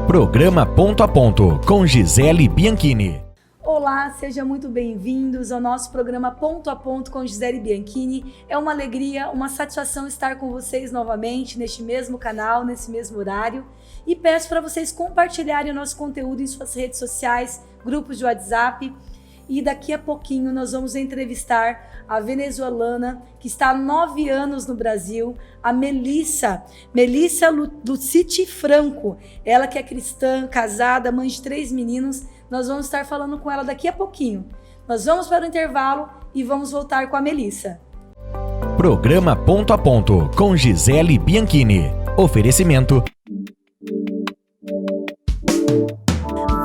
Programa Ponto a Ponto, com Gisele Bianchini. Olá, sejam muito bem-vindos ao nosso programa Ponto a Ponto com Gisele Bianchini. É uma alegria, uma satisfação estar com vocês novamente neste mesmo canal, nesse mesmo horário. E peço para vocês compartilharem o nosso conteúdo em suas redes sociais, grupos de WhatsApp. E daqui a pouquinho nós vamos entrevistar a venezuelana que está há 9 anos no Brasil, a Melissa Luciti Franco. Ela que é cristã, casada, mãe de 3 meninos. Nós vamos estar falando com ela daqui a pouquinho. Nós vamos para o intervalo e vamos voltar com a Melissa. Programa Ponto a Ponto, com Gisele Bianchini. Oferecimento.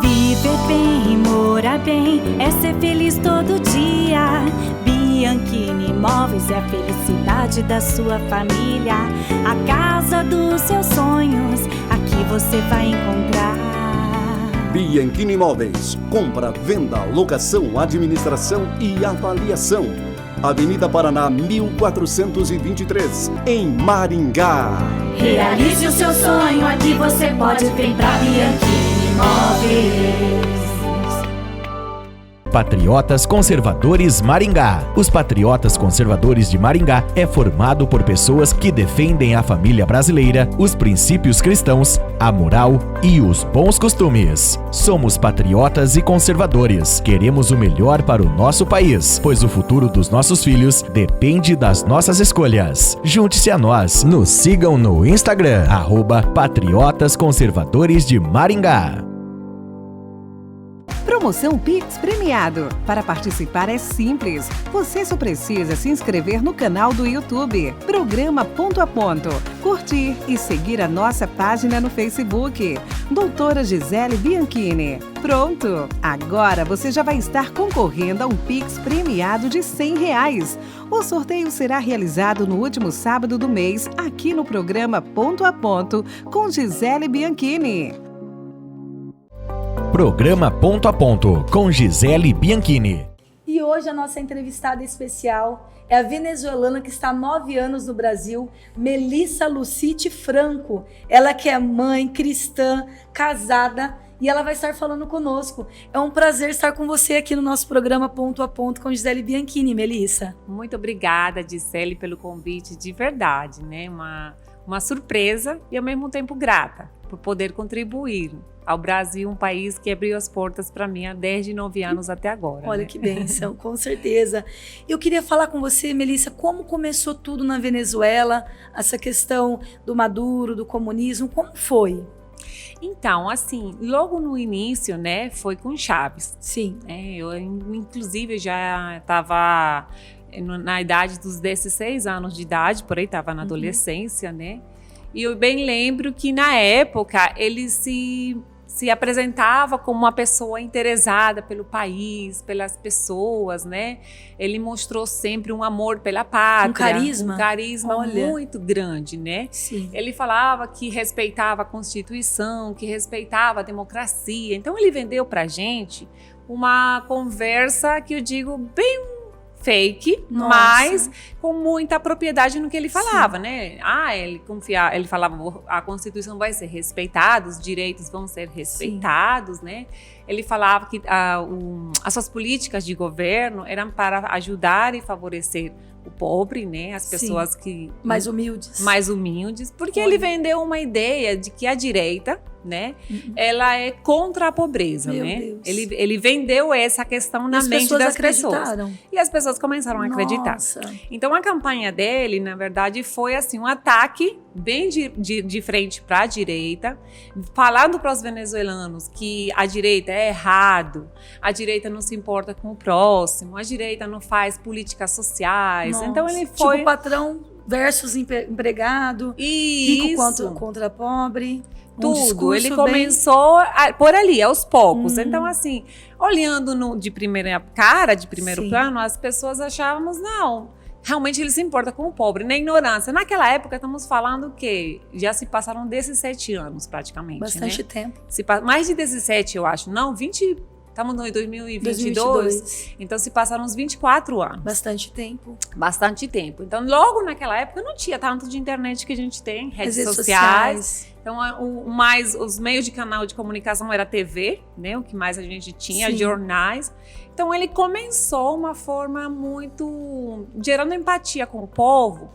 Viver bem e morar bem é ser feliz todo dia. Bianchini Imóveis é a felicidade da sua família. A casa dos seus sonhos, aqui você vai encontrar. Bianchini Imóveis, compra, venda, locação, administração e avaliação. Avenida Paraná 1423, em Maringá. Realize o seu sonho, aqui você pode vir pra Bianchini Imóveis. Patriotas Conservadores Maringá. Os Patriotas Conservadores de Maringá é formado por pessoas que defendem a família brasileira, os princípios cristãos, a moral e os bons costumes. Somos patriotas e conservadores. Queremos o melhor para o nosso país, pois o futuro dos nossos filhos depende das nossas escolhas. Junte-se a nós. Nos sigam no Instagram, @Patriotas Conservadores de Maringá. Promoção Pix Premiado. Para participar é simples. Você só precisa se inscrever no canal do YouTube, Programa Ponto a Ponto, curtir e seguir a nossa página no Facebook, Doutora Gisele Bianchini. Pronto! Agora você já vai estar concorrendo a um Pix Premiado de R$100. O sorteio será realizado no último sábado do mês, aqui no Programa Ponto a Ponto, com Gisele Bianchini. Programa Ponto a Ponto, com Gisele Bianchini. E hoje a nossa entrevistada especial é a venezuelana que está há 9 anos no Brasil, Melissa Luciti Franco. Ela que é mãe, cristã, casada, e ela vai estar falando conosco. É um prazer estar com você aqui no nosso programa Ponto a Ponto com Gisele Bianchini, Melissa. Muito obrigada, Gisele, pelo convite, de verdade, né? Uma surpresa e ao mesmo tempo grata por poder contribuir ao Brasil, um país que abriu as portas para mim há 9 anos até agora. Olha, né? Que bênção, com certeza. Eu queria falar com você, Melissa, como começou tudo na Venezuela, essa questão do Maduro, do comunismo, como foi? Então, assim, logo no início, né, foi com Chávez. Sim. Eu, inclusive, já estava na idade dos 16 anos de idade, por aí estava na adolescência, né? E eu bem lembro que, na época, ele se apresentava como uma pessoa interessada pelo país, pelas pessoas, né? Ele mostrou sempre um amor pela pátria. Um carisma Olha. Muito grande, né? Sim. Ele falava que respeitava a Constituição, que respeitava a democracia. Então, ele vendeu pra gente uma conversa que eu digo bem fake, Nossa. mas com muita propriedade no que ele falava, né? Ele falava, a Constituição vai ser respeitada, os direitos vão ser respeitados, né? Ele falava que as suas políticas de governo eram para ajudar e favorecer o pobre, né? As pessoas que... mais humildes. Mais humildes, porque ele vendeu uma ideia de que a direita, né? Ela é contra a pobreza, Meu né? Deus. Ele vendeu essa questão na mente das pessoas. E as pessoas começaram a acreditar. Nossa. Então a campanha dele, na verdade, foi assim um ataque bem de frente para a direita, falando para os venezuelanos que a direita é errado, a direita não se importa com o próximo, a direita não faz políticas sociais. Nossa. Então ele foi... Tipo patrão versus empregado, rico contra pobre. Tudo, ele começou por ali, aos poucos. Então, assim, olhando de primeiro plano, as pessoas achávamos, não, realmente ele se importa com o pobre, na ignorância. Naquela época, estamos falando que já se passaram 17 anos, praticamente. Bastante tempo. Mais de 17, eu acho. Não, 20 Estamos em 2022, então se passaram uns 24 anos. Bastante tempo. Bastante tempo. Então, logo naquela época, não tinha tanto de internet que a gente tem, redes sociais. Então, os meios de canal de comunicação era a TV, né? O que mais a gente tinha, Sim. jornais. Então, ele começou uma forma muito... gerando empatia com o povo.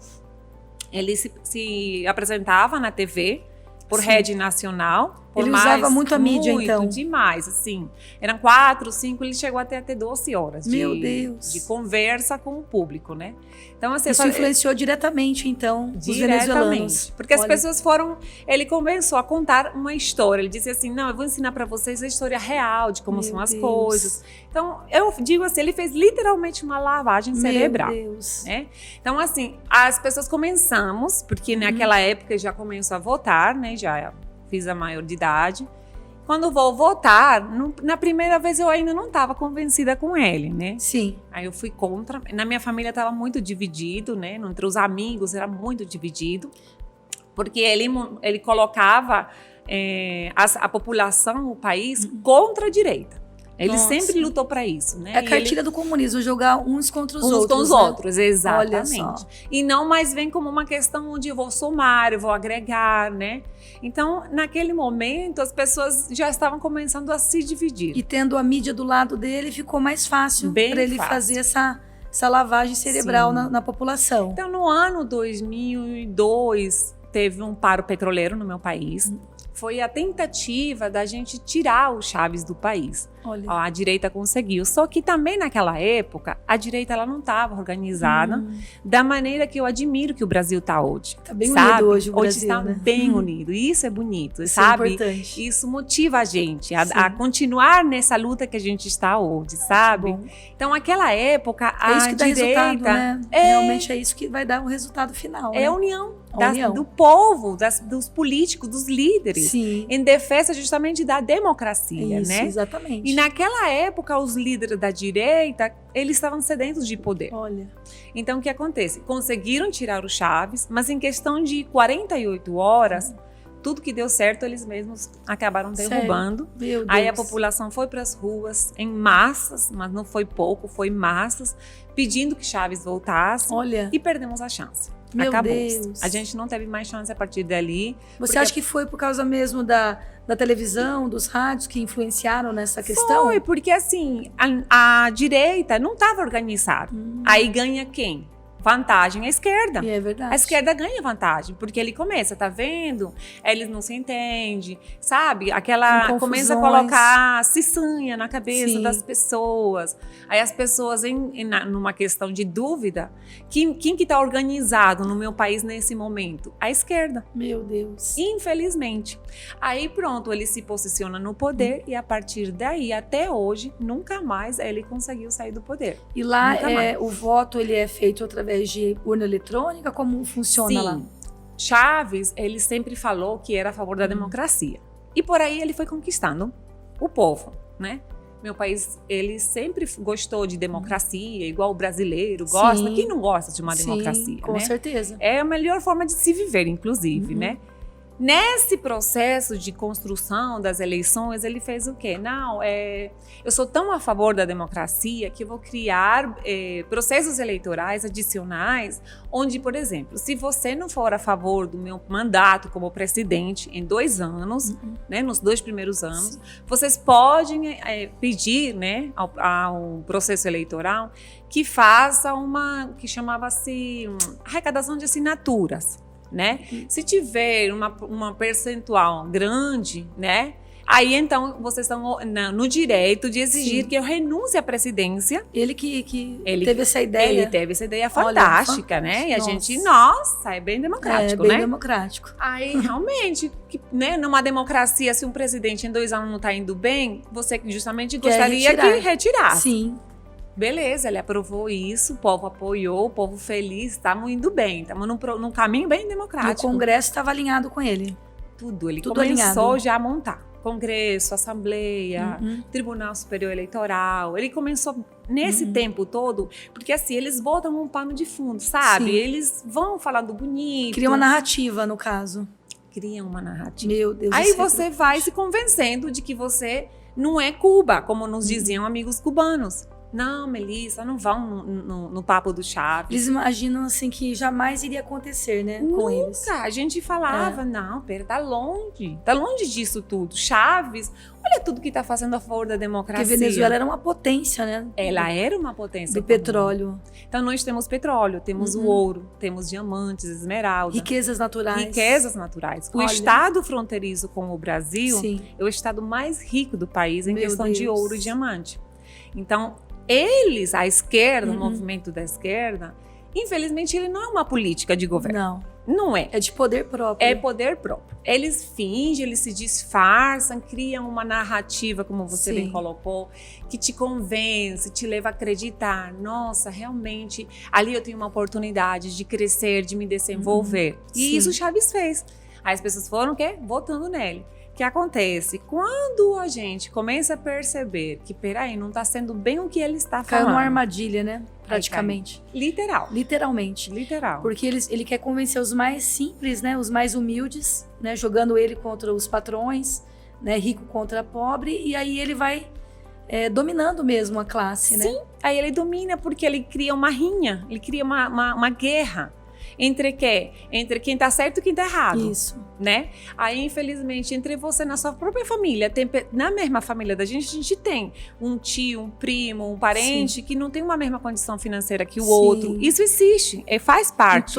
Ele se apresentava na TV, por Sim. rede nacional. Ele usava muito a mídia, então. Muito, demais, assim. Eram 4, 5, ele chegou até a ter 12 horas Meu Deus. de conversa com o público, né? Então, assim, Isso influenciou diretamente, então, os venezuelanos. Porque as pessoas foram... Ele começou a contar uma história. Ele disse assim, não, eu vou ensinar para vocês a história real de como são as coisas. Então, eu digo assim, ele fez literalmente uma lavagem cerebral. Meu Deus. Né? Então, assim, as pessoas começamos, porque naquela época já começou a votar, né? Já fiz a maior de idade. Quando vou votar, na primeira vez eu ainda não estava convencida com ele, né? Sim. Aí eu fui contra. Na minha família estava muito dividido, né? Entre os amigos era muito dividido. Porque ele colocava a população, o país, contra a direita. Ele sempre lutou para isso, né? É a cartilha do comunismo, jogar uns contra os outros. Uns com os outros, exatamente. Olha só. E não mais vem como uma questão onde eu vou somar, eu vou agregar, né? Então, naquele momento, as pessoas já estavam começando a se dividir. E tendo a mídia do lado dele, ficou mais fácil para ele fazer essa lavagem cerebral na população. Então, no ano 2002, teve um paro petroleiro no meu país. Foi a tentativa da gente tirar o Chávez do país. Olha. A direita conseguiu. Só que também naquela época, a direita ela não estava organizada da maneira que eu admiro que o Brasil está hoje. Está bem unido hoje o Brasil, hoje está né? bem unido. E isso é bonito, Isso sabe? É importante. Isso motiva a gente a continuar nessa luta que a gente está hoje, sabe? Bom. Então, naquela época, é isso que dá direita... resultado, né? Realmente é isso que vai dar o resultado final, né? É a união. união. Do povo, dos políticos, dos líderes. Sim. Em defesa justamente da democracia, Isso, né? exatamente. E naquela época, os líderes da direita, eles estavam sedentos de poder. Olha. Então, o que acontece? Conseguiram tirar o Chávez, mas em questão de 48 horas, tudo que deu certo, eles mesmos acabaram derrubando. Meu Deus. Aí a população foi para as ruas em massas, mas não foi pouco, foi massas, pedindo que Chávez voltasse. Olha. E perdemos a chance. Meu Acabou. Deus. A gente não teve mais chance a partir dali. Você acha que foi por causa mesmo da televisão, dos rádios que influenciaram nessa questão? Foi, porque assim, a direita não estava organizada. Aí ganha quem? Vantagem a esquerda. E é verdade. A esquerda ganha vantagem, porque ele começa, tá vendo? Eles não se entendem, sabe? Aquela começa a colocar ciçanha na cabeça das pessoas. Aí as pessoas, numa questão de dúvida, quem que tá organizado no meu país nesse momento? A esquerda. Meu Deus. Infelizmente. Aí pronto, ele se posiciona no poder e a partir daí, até hoje, nunca mais ele conseguiu sair do poder. E lá o voto ele é feito através de urna eletrônica? Como funciona lá? Chávez, ele sempre falou que era a favor da democracia. E por aí ele foi conquistando o povo, né? Meu país, ele sempre gostou de democracia, igual o brasileiro gosta. Quem não gosta de uma democracia, com certeza. É a melhor forma de se viver, inclusive, né? Nesse processo de construção das eleições, ele fez o quê? Não, eu sou tão a favor da democracia que eu vou criar processos eleitorais adicionais, onde, por exemplo, se você não for a favor do meu mandato como presidente em 2 anos, né, nos 2 primeiros anos, vocês podem pedir, né, ao processo eleitoral que faça que chamava-se arrecadação de assinaturas. Né? Se tiver uma percentual grande, né? Aí então vocês estão no direito de exigir que eu renuncie à presidência. Ele que teve essa ideia. Ele teve essa ideia fantástica, né? E a gente, é bem democrático, né? É bem democrático. Aí realmente, né? Numa democracia, se um presidente em 2 anos não está indo bem, você justamente gostaria que retirasse. Sim. Beleza, ele aprovou isso, o povo apoiou, o povo feliz, estamos indo bem, estamos num caminho bem democrático. E o Congresso estava alinhado com ele. Tudo começou alinhado. Já a montar. Congresso, Assembleia, Tribunal Superior Eleitoral. Ele começou nesse tempo todo, porque assim, eles botam um pano de fundo, sabe? Sim. Eles vão falando bonito. Cria uma narrativa, no caso. Criam uma narrativa. Meu Deus. Aí você vai se convencendo de que você Não é Cuba, como nos diziam amigos cubanos. Não, Melissa, não vão no papo do Chaves. Eles imaginam assim que jamais iria acontecer, né? Com eles. Nunca. A gente falava, não, pera, tá longe disso tudo. Chaves, olha tudo que tá fazendo a favor da democracia. Porque Venezuela era uma potência, né? Ela era uma potência. Do petróleo. Então nós temos petróleo, temos o ouro, temos diamantes, esmeralda. Riquezas naturais. Riquezas naturais. O Olha. estado fronteiriço com o Brasil Sim. é o estado mais rico do país em Meu questão de Deus. ouro e diamante. Então, eles, a esquerda, o movimento da esquerda, infelizmente ele não é uma política de governo. Não é. É de poder próprio. É poder próprio. Eles fingem, eles se disfarçam, criam uma narrativa, como você bem colocou, que te convence, te leva a acreditar. Nossa, realmente, ali eu tenho uma oportunidade de crescer, de me desenvolver. E isso o Chaves fez. Aí as pessoas foram, o quê? Votando nele. O que acontece? Quando a gente começa a perceber que, peraí, não está sendo bem o que ele está falando. Caiu numa armadilha, né? Praticamente. Literalmente. Porque ele quer convencer os mais simples, né? Os mais humildes, né? Jogando ele contra os patrões, né? Rico contra pobre. E aí ele vai dominando mesmo a classe, né? Sim, aí ele domina porque ele cria uma rinha, ele cria uma guerra. Entre quem tá certo e quem tá errado. Isso. Né? Aí, infelizmente, entre você na sua própria família, na mesma família da gente, a gente tem um tio, um primo, um parente que não tem uma mesma condição financeira que o outro. Isso existe, faz parte.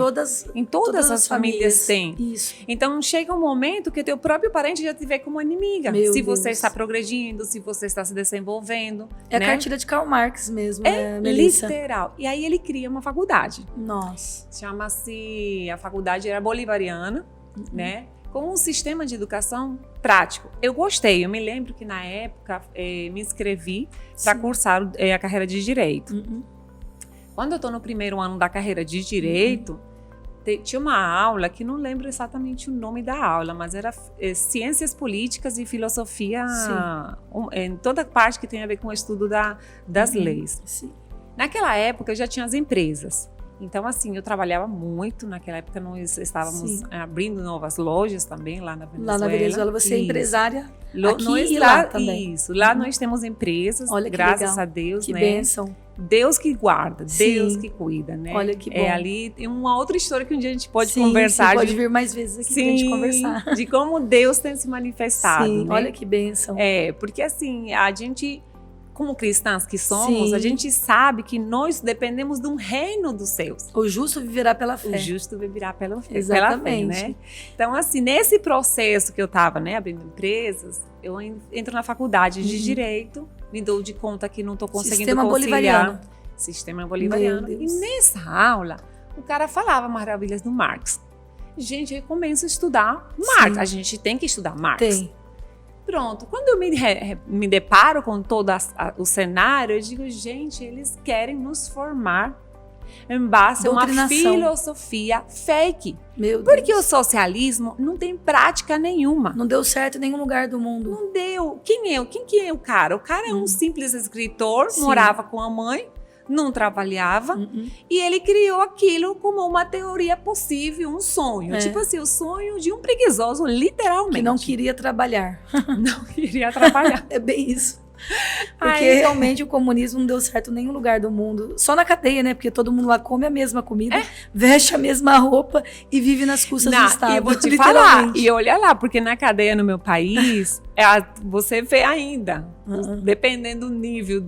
Em todas as famílias tem. Isso. Então, chega um momento que teu próprio parente já te vê como inimiga. Meu se Deus. você está progredindo, se você está se desenvolvendo. É né? a cartilha de Karl Marx mesmo, né, Melissa? Literal. E aí ele cria uma faculdade. Nossa. Chama-se, a faculdade era bolivariana, né? Com um sistema de educação prático. Eu gostei, eu me lembro que na época me inscrevi para cursar a carreira de Direito. Quando eu estou no primeiro ano da carreira de Direito, tinha uma aula que não lembro exatamente o nome da aula, mas era Ciências Políticas e Filosofia, em toda a parte que tem a ver com o estudo das leis. Sim. Naquela época já tinha as empresas. Então, assim, eu trabalhava muito. Naquela época nós estávamos abrindo novas lojas também lá na Venezuela. Lá na Venezuela você é empresária aqui e lá também. Isso. Lá nós temos empresas, Olha que graças legal. a Deus, Que né? bênção. Deus que guarda, Deus que cuida, né? Olha que bom. Ali tem uma outra história que um dia a gente pode conversar. Sim, pode vir mais vezes aqui pra gente conversar. De como Deus tem se manifestado. Sim, né? olha que bênção. Porque assim, a gente, como cristãs que somos, a gente sabe que nós dependemos de um reino dos céus. O justo viverá pela fé. O justo viverá pela fé. Exatamente. Pela fé, né? Então, assim, nesse processo que eu estava, né, abrindo empresas, eu entro na faculdade de Direito, me dou de conta que não estou conseguindo Sistema conciliar. bolivariano. Sistema bolivariano. E nessa aula, o cara falava maravilhas do Marx. Gente, eu começo a estudar Marx. A gente tem que estudar Marx. Tem. Pronto, quando eu me deparo com todo o cenário, eu digo, gente, eles querem nos formar em base a uma filosofia fake. Meu Deus. Porque o socialismo não tem prática nenhuma. Não deu certo em nenhum lugar do mundo. Não deu. Quem que é o cara? O cara é um simples escritor, morava com a mãe, não trabalhava, e ele criou aquilo como uma teoria possível, um sonho. Tipo assim, o sonho de um preguiçoso, literalmente. Que não queria trabalhar. Não queria trabalhar. É bem isso. Porque realmente o comunismo não deu certo em nenhum lugar do mundo. Só na cadeia, né? Porque todo mundo lá come a mesma comida, veste a mesma roupa e vive nas custas do Estado. E eu vou te falar, e olha lá, porque na cadeia no meu país, você vê ainda, dependendo do nível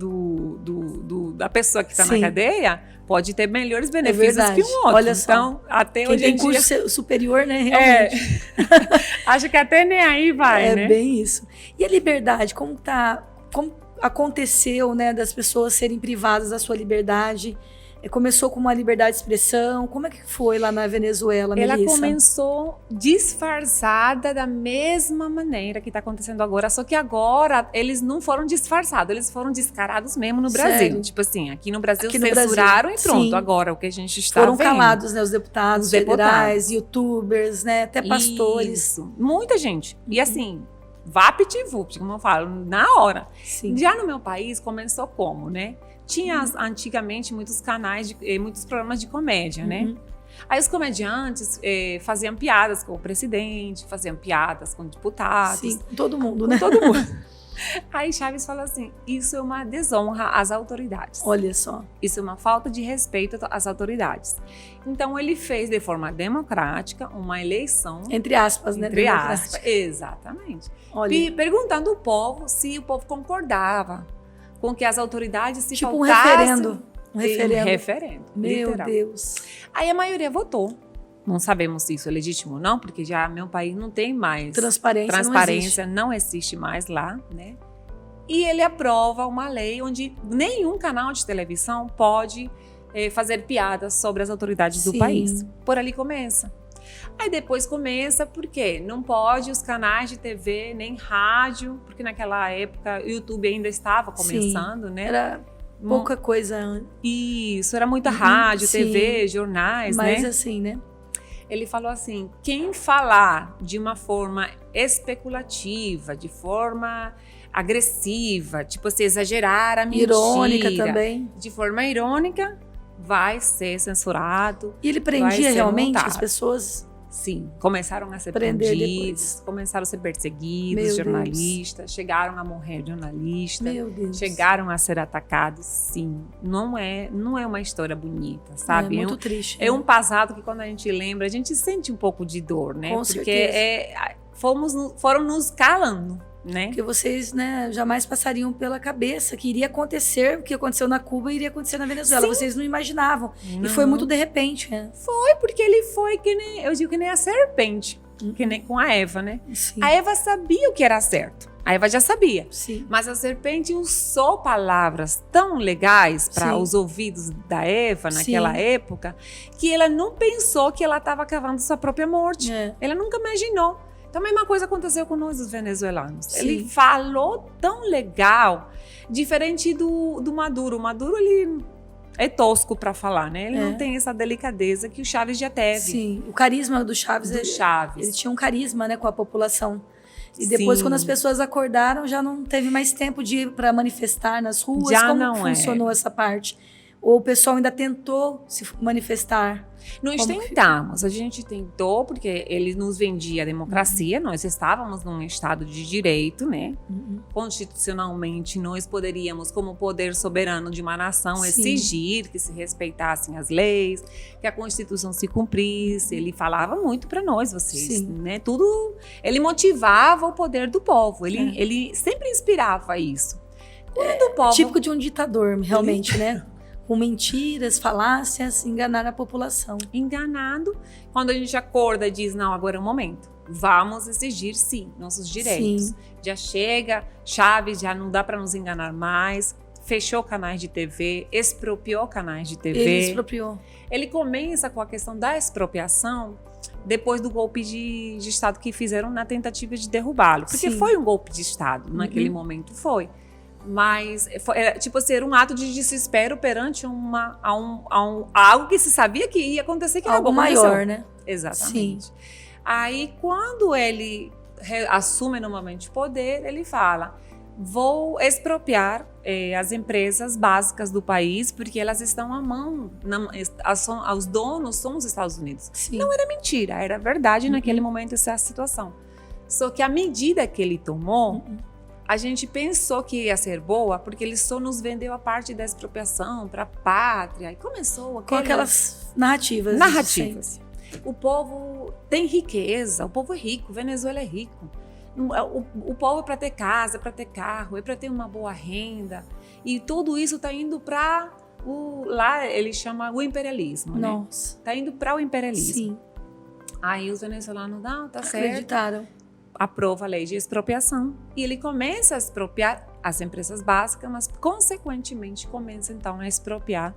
da pessoa que está na cadeia, pode ter melhores benefícios que um outro. Olha só. Então, até quem hoje tem curso superior, né? Realmente. Acho que até nem aí vai, né? É bem isso. E a liberdade, como aconteceu, né, das pessoas serem privadas da sua liberdade? Começou com uma liberdade de expressão. Como é que foi lá na Venezuela, Melissa? Ela começou disfarçada da mesma maneira que está acontecendo agora, só que agora eles não foram disfarçados, eles foram descarados mesmo no Brasil. Sério? Tipo assim, aqui no Brasil Aqui no censuraram Brasil. e pronto, Sim. Agora o que a gente está Foram vendo. calados, né, os deputados federais, youtubers, né, até pastores. Isso, muita gente. E assim, vapt-vupt, como eu falo, na hora. Sim. Já no meu país começou como, né? Tinha antigamente muitos canais, muitos programas de comédia, né? Aí os comediantes faziam piadas com o presidente, faziam piadas com deputados. Sim, com todo mundo, Com né? todo mundo. Aí Chaves fala assim, isso é uma desonra às autoridades. Olha só. Isso é uma falta de respeito às autoridades. Então ele fez de forma democrática uma eleição. Entre aspas, né? Entre aspas, exatamente. Olha. Perguntando ao povo se o povo concordava com que as autoridades se tipo faltassem. Um referendo. Um referendo. Meu literal. Deus. Aí a maioria votou. Não sabemos se isso é legítimo ou não, porque já meu país não tem mais transparência não existe mais lá, né? E ele aprova uma lei onde nenhum canal de televisão pode fazer piadas sobre as autoridades do país. Por ali começa. Aí depois começa, por quê? Não pode os canais de TV, nem rádio, porque naquela época o YouTube ainda estava começando, né? Era pouca coisa. Isso, era muita rádio, TV, jornais, mas, né? Mas assim, né? Ele falou assim, quem falar de uma forma especulativa, de forma agressiva, tipo assim, exagerar a mentira. Irônica também. De forma irônica, vai ser censurado. E ele prendia realmente montado. as pessoas? Sim, começaram a ser prendidos, começaram a ser perseguidos, jornalistas, chegaram a morrer jornalistas, Meu Deus. chegaram a ser atacados, sim. Não é uma história bonita, sabe? É muito triste. É um passado que quando a gente lembra, a gente sente um pouco de dor, né? Com Porque foram nos calando, né? Porque vocês, né, jamais passariam pela cabeça que iria acontecer, o que aconteceu na Cuba iria acontecer na Venezuela. Sim. Vocês não imaginavam. Não. E foi muito de repente, né? Foi, porque ele foi que nem, eu digo que nem a serpente, que nem com a Eva, né? Sim. A Eva sabia o que era certo. A Eva já sabia. Sim. Mas a serpente usou palavras tão legais para os ouvidos da Eva naquela época, que ela não pensou que ela estava cavando sua própria morte. Ela nunca imaginou. Então, a mesma coisa aconteceu com nós, os venezuelanos. Sim. Ele falou tão legal, diferente do Maduro. O Maduro, ele é tosco para falar, né? Ele não tem essa delicadeza que o Chaves já teve. Sim, o carisma do Chaves. Ele tinha um carisma, né, com a população. E depois, quando as pessoas acordaram, já não teve mais tempo de ir para manifestar nas ruas. Já Como não funcionou essa parte? Ou o pessoal ainda tentou se manifestar? Nós tentamos, a gente tentou, porque ele nos vendia a democracia, nós estávamos num estado de direito, né? Constitucionalmente, nós poderíamos, como poder soberano de uma nação, exigir que se respeitassem as leis, que a Constituição se cumprisse. Ele falava muito para nós, vocês, né? Tudo, ele motivava o poder do povo, ele sempre inspirava isso. Quando o povo... Típico de um ditador, realmente, né? Com mentiras, falácias, enganar a população. Enganado. Quando a gente acorda e diz, não, agora é o momento. Vamos exigir, sim, nossos direitos. Sim. Já chega, Chaves, já não dá para nos enganar mais. Fechou canais de TV, expropriou canais de TV. Ele expropriou. Ele começa com a questão da expropriação depois do golpe de Estado que fizeram na tentativa de derrubá-lo. Porque foi um golpe de Estado, naquele momento foi. Mas, tipo assim, era um ato de desespero perante algo que se sabia que ia acontecer, que algo maior, né? Exatamente. Sim. Aí, quando ele assume novamente o poder, ele fala, vou expropriar as empresas básicas do país, porque elas estão à mão, os donos são os Estados Unidos. Sim. Não era mentira, era verdade naquele momento essa situação. Só que a medida que ele tomou... A gente pensou que ia ser boa, porque ele só nos vendeu a parte da expropriação para a pátria. E começou com aquelas narrativas. O povo tem riqueza, o povo é rico, Venezuela é rico. O povo é para ter casa, é para ter carro, é para ter uma boa renda. E tudo isso está indo para lá ele chama o imperialismo. Nossa. Né? Está indo para o imperialismo. Sim. Aí os venezuelanos, não, tá certo. Acreditaram. Aprova a lei de expropriação e ele começa a expropriar as empresas básicas, mas consequentemente começa então a expropriar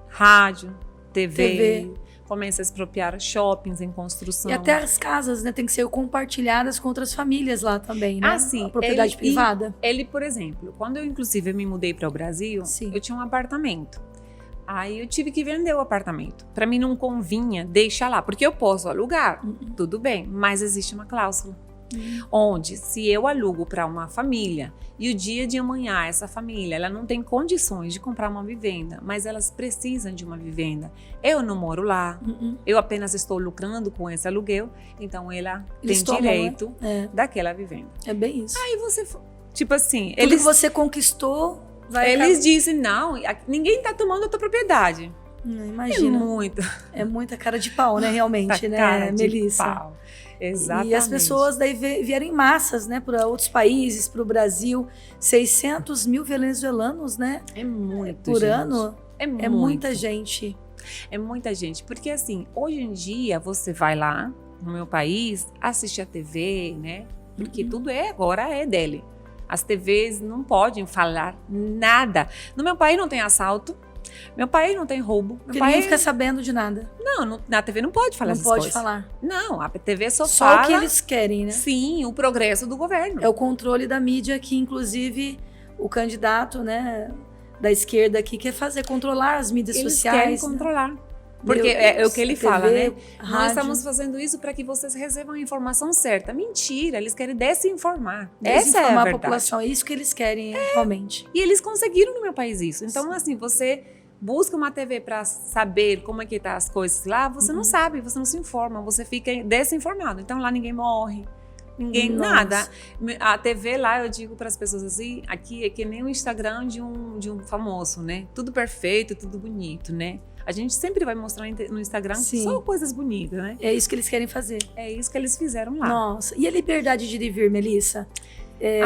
rádio, TV. Começa a expropriar shoppings em construção. E até as casas, né, tem que ser compartilhadas com outras famílias lá também, né? Ah, sim. A propriedade privada. Ele, por exemplo, quando eu inclusive me mudei para o Brasil, eu tinha um apartamento. Aí eu tive que vender o apartamento. Para mim não convinha deixar lá, porque eu posso alugar, tudo bem, mas existe uma cláusula. Onde, se eu alugo para uma família e o dia de amanhã essa família ela não tem condições de comprar uma vivenda, mas elas precisam de uma vivenda, eu não moro lá, eu apenas estou lucrando com esse aluguel, então ela tem direito daquela vivenda. É bem isso. Aí você Tipo assim, Tudo que você conquistou, eles dizem, não, ninguém tá tomando a tua propriedade. Imagina. É muita cara de pau, né, realmente, né, cara Melissa? De pau. Exatamente. E as pessoas daí vieram em massas, né, para outros países, para o Brasil. 600 mil venezuelanos, né? É muito, por gente. ano. É muita gente. É muita gente. Porque, assim, hoje em dia, você vai lá no meu país, assiste a TV, né? Porque tudo agora é dele. As TVs não podem falar nada. No meu país não tem assalto. Meu país não tem roubo. Porque ninguém fica sabendo de nada. Não, na TV não pode falar essas coisas. Não pode falar. Não, a TV só fala... Só o que eles querem, né? Sim, o progresso do governo. É o controle da mídia que, inclusive, o candidato, né, da esquerda aqui quer controlar as mídias sociais. Eles querem controlar. Porque é o que ele fala, né? Nós estamos fazendo isso para que vocês recebam a informação certa. Mentira, eles querem desinformar. Essa é a verdade. A população, é isso que eles querem realmente. E eles conseguiram no meu país isso. Então, assim, você busca uma TV para saber como é que tá as coisas lá, você não sabe, você não se informa, você fica desinformado. Então, lá ninguém morre. Ninguém, nada. A TV lá, eu digo para as pessoas assim, aqui é que nem o Instagram de um famoso, né? Tudo perfeito, tudo bonito, né? A gente sempre vai mostrar no Instagram só coisas bonitas, né? É isso que eles querem fazer. É isso que eles fizeram lá. Nossa, e a liberdade de ir e vir, Melissa?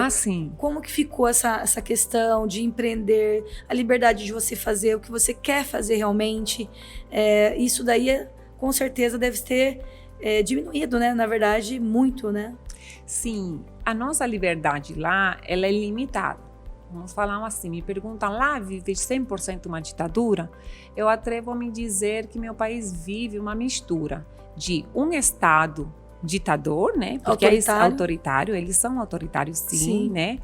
Sim. Como que ficou essa questão de empreender, a liberdade de você fazer o que você quer fazer realmente? Isso daí, com certeza, deve ter diminuído, né? Na verdade, muito, né? Sim, a nossa liberdade lá, ela é limitada. Vamos falar assim, me perguntam lá, vive 100% uma ditadura? Eu atrevo a me dizer que meu país vive uma mistura de um Estado ditador, né? Porque autoritário, eles são autoritários sim. Né?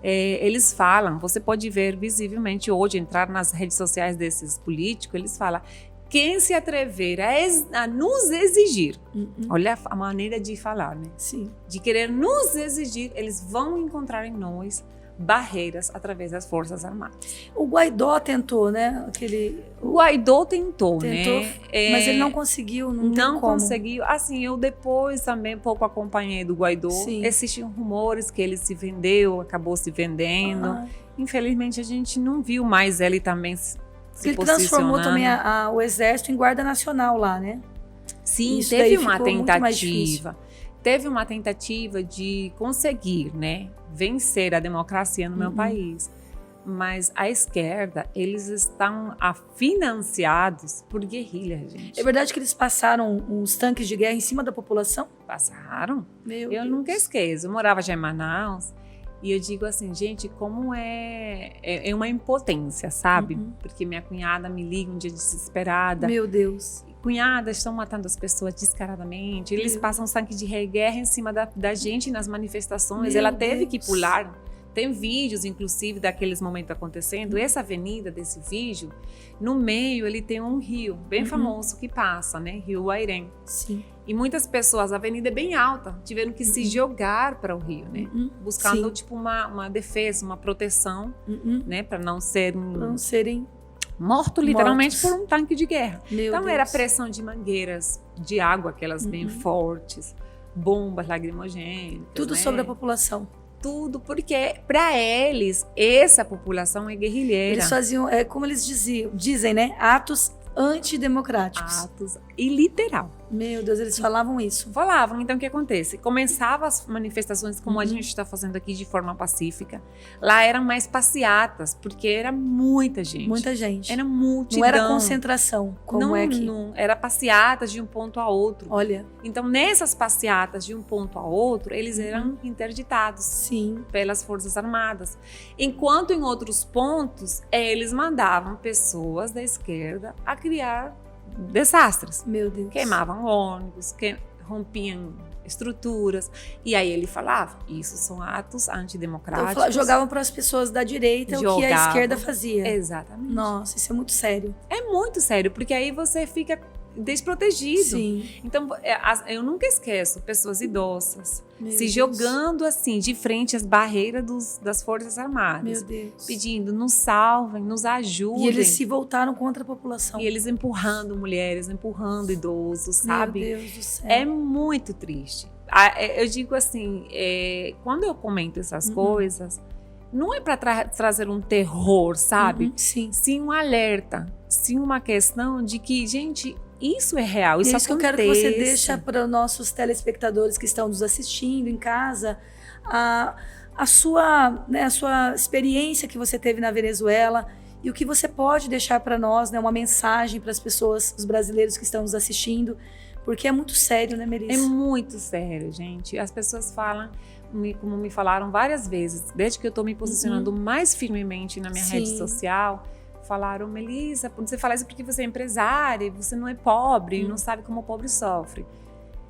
Eles falam, você pode ver visivelmente hoje, entrar nas redes sociais desses políticos, eles falam, quem se atrever a nos exigir, olha a maneira de falar, né? Sim. De querer nos exigir, eles vão encontrar em nós barreiras através das Forças Armadas. O Guaidó tentou, né? O Guaidó tentou, né? Mas ele não conseguiu, não conseguiu. Assim, eu depois também pouco acompanhei do Guaidó. Sim. Existiam rumores que ele se vendeu, acabou se vendendo. Infelizmente, a gente não viu mais ele também se ele transformou também o Exército em Guarda Nacional lá, né? Sim, teve uma tentativa. Teve uma tentativa de conseguir, né, vencer a democracia no meu país. Mas a esquerda, eles estão financiados por guerrilha, gente. É verdade que eles passaram uns tanques de guerra em cima da população? Passaram. Meu Deus. Nunca esqueço. Eu morava já em Manaus e eu digo assim, gente, como é uma impotência, sabe? Porque minha cunhada me liga um dia desesperada. Meu Deus. Cunhadas estão matando as pessoas descaradamente. Eles passam tanque de guerra em cima da gente nas manifestações. Ela teve que pular. Tem vídeos, inclusive, daqueles momentos acontecendo. Essa avenida desse vídeo, no meio, ele tem um rio bem famoso que passa, né? Rio Uairém. Sim. E muitas pessoas, a avenida é bem alta, tiveram que se jogar para o rio, né? Buscando, tipo, uma defesa, uma proteção, né? Para não serem mortos literalmente por um tanque de guerra. Então era pressão de mangueiras de água, aquelas bem fortes, bombas lacrimogênicas. Tudo, né? Sobre a população. Tudo, porque para eles, essa população é guerrilheira. Eles faziam, como eles dizem, né? Atos antidemocráticos. Atos, e literal. Meu Deus, eles falavam isso. Falavam, então o que acontece? Começavam as manifestações como a gente está fazendo aqui de forma pacífica. Lá eram mais passeatas, porque era muita gente. Muita gente. Era multidão. Não era concentração, como é aqui. Não, era passeatas de um ponto a outro. Olha. Então, nessas passeatas de um ponto a outro, eles eram interditados. Sim. Pelas Forças Armadas. Enquanto em outros pontos, eles mandavam pessoas da esquerda a criar desastres. Meu Deus. Queimavam ônibus, rompiam estruturas. E aí ele falava, isso são atos antidemocráticos. Então, jogavam para as pessoas da direita o que a esquerda fazia. Exatamente. Nossa, isso é muito sério. É muito sério, porque aí você fica desprotegido. Sim. Então, eu nunca esqueço pessoas idosas se jogando assim, de frente às barreiras das Forças Armadas. Meu Deus. Pedindo, nos salvem, nos ajudem. E eles se voltaram contra a população. E eles empurrando mulheres, empurrando idosos, sabe? Meu Deus do céu. É muito triste. Eu digo assim, quando eu comento essas coisas, não é para trazer um terror, sabe? Sim, um alerta. Sim, uma questão de que, gente, isso é real, isso acontece. Que eu quero que você deixe para os nossos telespectadores que estão nos assistindo em casa a sua experiência que você teve na Venezuela e o que você pode deixar para nós, né, uma mensagem para as pessoas, os brasileiros que estão nos assistindo, porque é muito sério, né, Melissa? É muito sério, gente. As pessoas falam, como me falaram várias vezes, desde que eu estou me posicionando mais firmemente na minha rede social, falaram, Melissa, você fala isso porque você é empresária, você não é pobre, não sabe como o pobre sofre.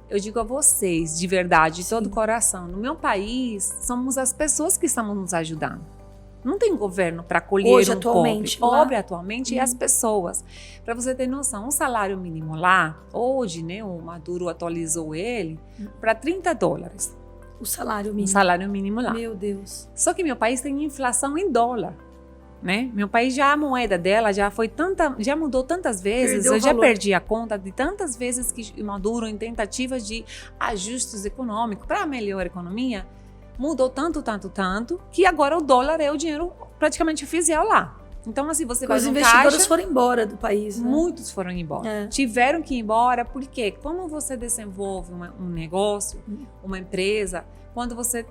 Eu digo a vocês, de verdade, de todo o coração, no meu país, somos as pessoas que estamos nos ajudando. Não tem governo para acolher hoje, um atualmente, pobre atualmente, e as pessoas. Para você ter noção, um salário mínimo lá, hoje, né, o Maduro atualizou ele para $30. O salário mínimo. O salário mínimo lá. Meu Deus. Só que meu país tem inflação em dólar. Né? Meu país a moeda dela já mudou tantas vezes, eu já perdi a conta de tantas vezes que Maduro, em tentativas de ajustes econômicos para melhorar a economia, mudou tanto, que agora o dólar é o dinheiro praticamente oficial lá. Então, assim, você vai no caixa... Os investidores foram embora do país, né? Muitos foram embora. Tiveram que ir embora, porque como você desenvolve um negócio, uma empresa, quando você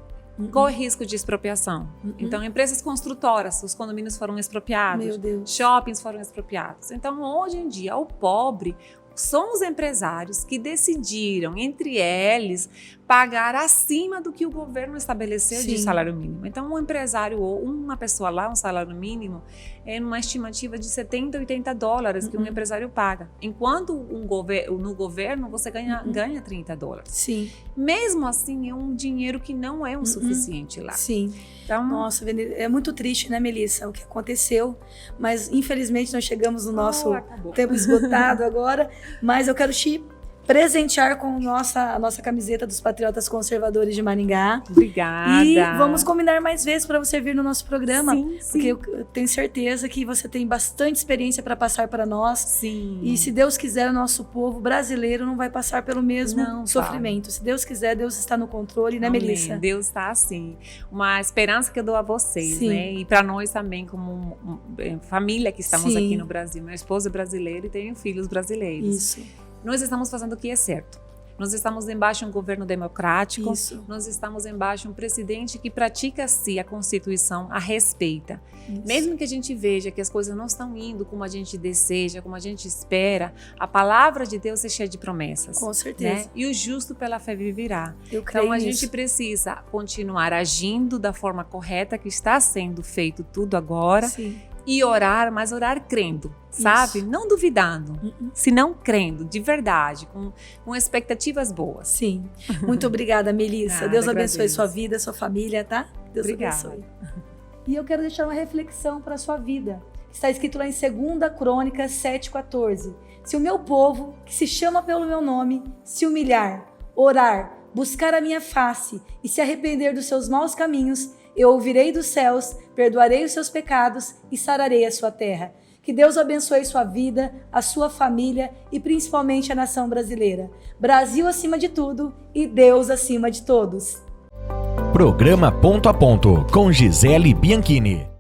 corre risco de expropriação. Então, empresas construtoras, os condomínios foram expropriados. Meu Deus. Shoppings foram expropriados. Então, hoje em dia, o pobre são os empresários que decidiram, entre eles, pagar acima do que o governo estabeleceu de salário mínimo. Então, um empresário ou uma pessoa lá, um salário mínimo, é uma estimativa de $70, $80 que um empresário paga. Enquanto no governo, você ganha $30. Sim. Mesmo assim, é um dinheiro que não é o suficiente lá. Sim. Então, nossa, é muito triste, né, Melissa, o que aconteceu. Mas, infelizmente, nós chegamos no nosso tempo esgotado agora. Mas eu quero te presentear com a nossa camiseta dos Patriotas Conservadores de Maringá. Obrigada. E vamos combinar mais vezes para você vir no nosso programa. Sim. Porque eu tenho certeza que você tem bastante experiência para passar para nós. Sim. E se Deus quiser, o nosso povo brasileiro não vai passar pelo mesmo sofrimento. Se Deus quiser, Deus está no controle, né, Amém. Melissa? Deus está assim. Uma esperança que eu dou a vocês, né? E para nós também, como família que estamos aqui no Brasil. Meu esposo é brasileiro e tenho filhos brasileiros. Isso. Nós estamos fazendo o que é certo. Nós estamos embaixo de um governo democrático. Isso. Nós estamos embaixo de um presidente que pratica-se a Constituição, a respeita. Isso. Mesmo que a gente veja que as coisas não estão indo como a gente deseja, como a gente espera, a palavra de Deus é cheia de promessas. Com certeza. Né? E o justo pela fé viverá. Eu creio então a nisso. gente precisa continuar agindo da forma correta que está sendo feito tudo agora. Sim. E orar, mas orar crendo, sabe? Isso. Não duvidando, senão crendo, de verdade, com expectativas boas. Sim. Muito obrigada, Melissa. Deus abençoe sua vida, sua família, tá? Deus abençoe. E eu quero deixar uma reflexão para a sua vida. Está escrito lá em 2 Crônicas 7,14. Se o meu povo, que se chama pelo meu nome, se humilhar, orar, buscar a minha face e se arrepender dos seus maus caminhos, eu ouvirei dos céus, perdoarei os seus pecados e sararei a sua terra. Que Deus abençoe sua vida, a sua família e principalmente a nação brasileira. Brasil acima de tudo e Deus acima de todos. Programa Ponto a Ponto com Gisele Bianchini.